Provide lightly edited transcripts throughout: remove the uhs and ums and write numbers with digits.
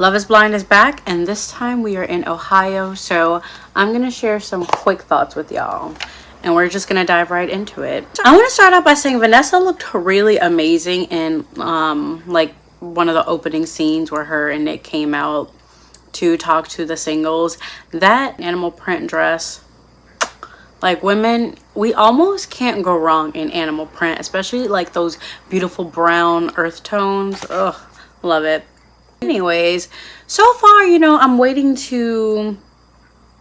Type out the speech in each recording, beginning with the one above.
Love is Blind is back, and this time we are in Ohio. So I'm going to share some quick thoughts with y'all, and we're just going to dive right into it. I want to start out by saying Vanessa looked really amazing in like one of the opening scenes where her and Nick came out to talk to the singles. That animal print dress, like, women, we almost can't go wrong in animal print, especially like those beautiful brown earth tones. Ugh, love it. Anyways, so far, I'm waiting to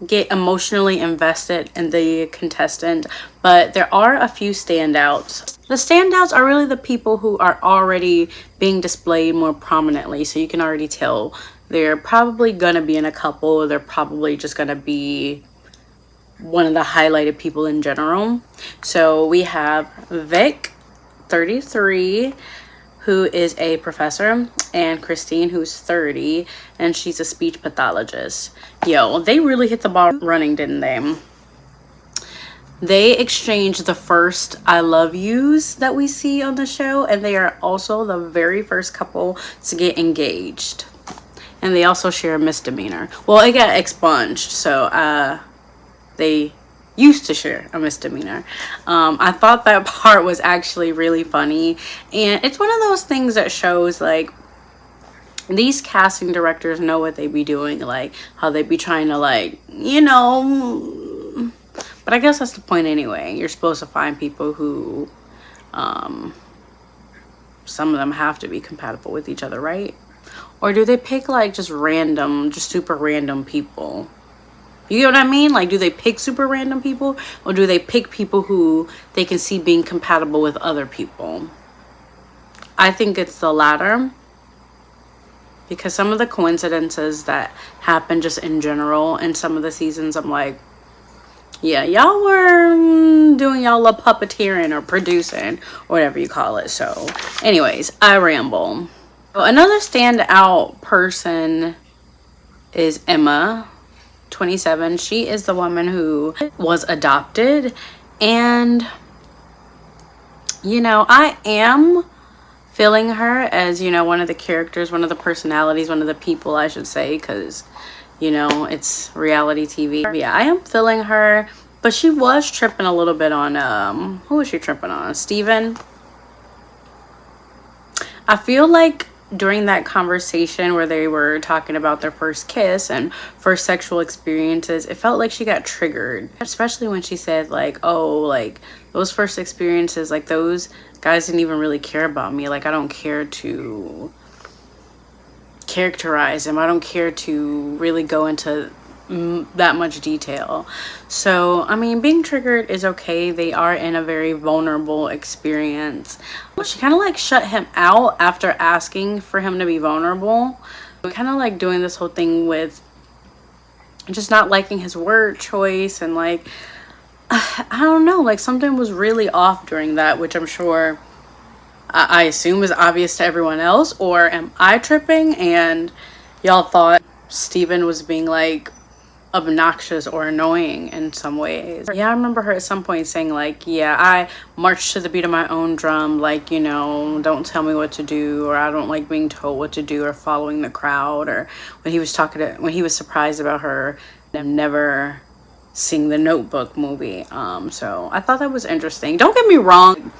get emotionally invested in the contestant, but there are a few standouts. The standouts are really the people who are already being displayed more prominently, so you can already tell they're probably gonna be in a couple. They're probably just gonna be one of the highlighted people in general. So we have Vic, 33, who is a professor, and Christine, who's 30, and she's a speech pathologist. Yo, they really hit the ball running, didn't they? They exchanged the first I love yous that we see on the show, and they are also the very first couple to get engaged. And they also share a misdemeanor. Well, it got expunged, so they used to share a misdemeanor. I thought that part was actually really funny, and it's one of those things that shows like these casting directors know what they be doing, like how they be trying to, like, but I guess that's the point anyway. You're supposed to find people who some of them have to be compatible with each other, right? Or do they pick like just super random people? You know what I mean? Like, do they pick super random people, or do they pick people who they can see being compatible with other people? I think it's the latter, because some of the coincidences that happen just in general in some of the seasons, I'm like, yeah, y'all were doing y'all a puppeteering or producing, or whatever you call it. So anyways, I ramble. Another standout person is Emma, 27. She is the woman who was adopted, and I am feeling her as one of the characters, one of the personalities, one of the people, I should say, because it's reality TV. Yeah, I am feeling her, but she was tripping a little bit on who was she tripping on? Steven. I feel like during that conversation where they were talking about their first kiss and first sexual experiences, it felt like she got triggered, especially when she said like, oh, like those first experiences, like those guys didn't even really care about me. Like, I don't care to characterize them. I don't care to really go into that much detail. So I mean, being triggered is okay. They are in a very vulnerable experience. She kind of like shut him out after asking for him to be vulnerable, kind of like doing this whole thing with just not liking his word choice, and like I don't know, like something was really off during that, which I'm sure I assume is obvious to everyone else. Or am I tripping and y'all thought Steven was being like obnoxious or annoying in some ways? Yeah, I remember her at some point saying like, yeah, I march to the beat of my own drum, like, don't tell me what to do, or I don't like being told what to do or following the crowd. Or when he was surprised about her never seeing the Notebook movie. So I thought that was interesting. Don't get me wrong,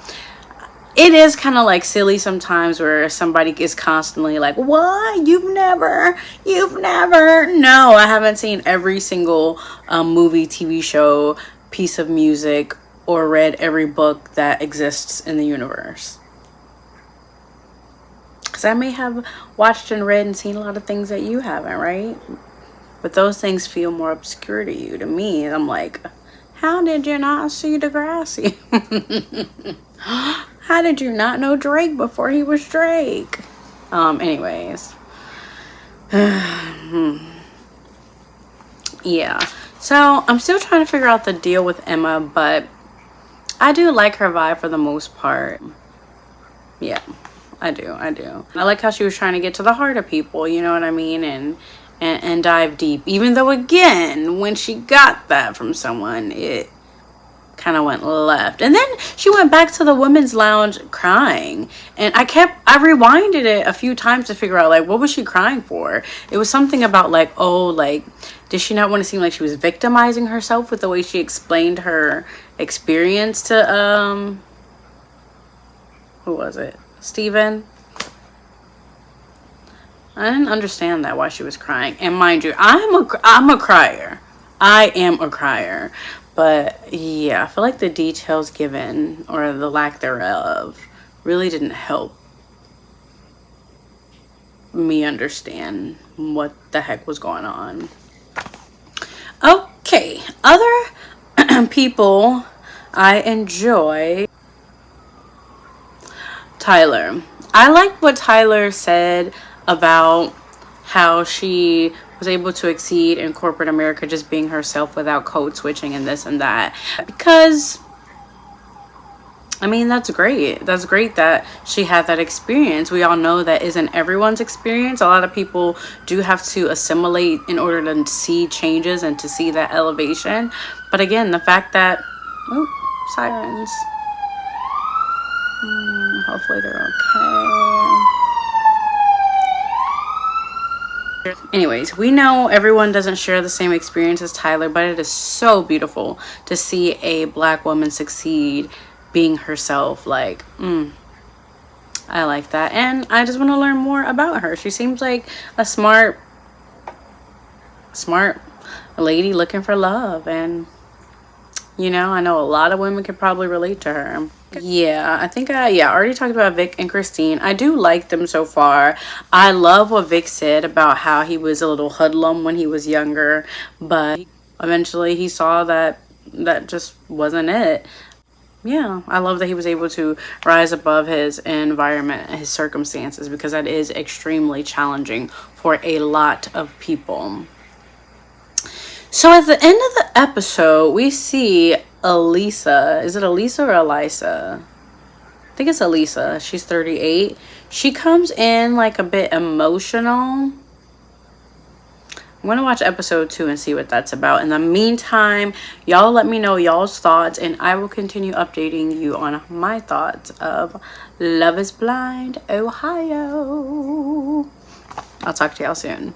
it is kind of like silly sometimes where somebody is constantly like, what? You've never. No, I haven't seen every single movie, TV show, piece of music, or read every book that exists in the universe. Because I may have watched and read and seen a lot of things that you haven't, right? But those things feel more obscure to you. To me, I'm like, how did you not see Degrassi? How did you not know Drake before he was Drake? Anyways. Yeah. So, I'm still trying to figure out the deal with Emma, but I do like her vibe for the most part. Yeah, I do. I like how she was trying to get to the heart of people, you know what I mean? And dive deep. Even though, again, when she got that from someone, it kind of went left. And then she went back to the women's lounge crying, and I rewinded it a few times to figure out, like, what was she crying for. It was something about, like, oh, like, did she not want to seem like she was victimizing herself with the way she explained her experience to who was it, Steven? I didn't understand that, why she was crying. And mind you, I'm a crier. I am a crier. But yeah, I feel like the details given, or the lack thereof, really didn't help me understand what the heck was going on. Okay, other people I enjoy. Tyler. I like what Tyler said about how she was able to exceed in corporate America just being herself without code switching and this and that. Because, I mean, that's great. That's great that she had that experience. We all know that isn't everyone's experience. A lot of people do have to assimilate in order to see changes and to see that elevation. But again, the fact that, oh, sirens. Hopefully they're okay. Anyways, we know everyone doesn't share the same experience as Tyler, but it is so beautiful to see a Black woman succeed being herself. Like, I like that. And I just want to learn more about her. She seems like a smart lady looking for love. And, you know, I know a lot of women could probably relate to her. Yeah, I think I already talked about Vic and Christine. I do like them so far. I love what Vic said about how he was a little hoodlum when he was younger, but eventually he saw that just wasn't it. Yeah, I love that he was able to rise above his environment and his circumstances, because that is extremely challenging for a lot of people. So at the end of the episode, we see Elisa. Is it Elisa or Elisa? I think it's Elisa. She's 38. She comes in like a bit emotional. I'm going to watch episode 2 and see what that's about. In the meantime, y'all let me know y'all's thoughts, and I will continue updating you on my thoughts of Love is Blind Ohio. I'll talk to y'all soon.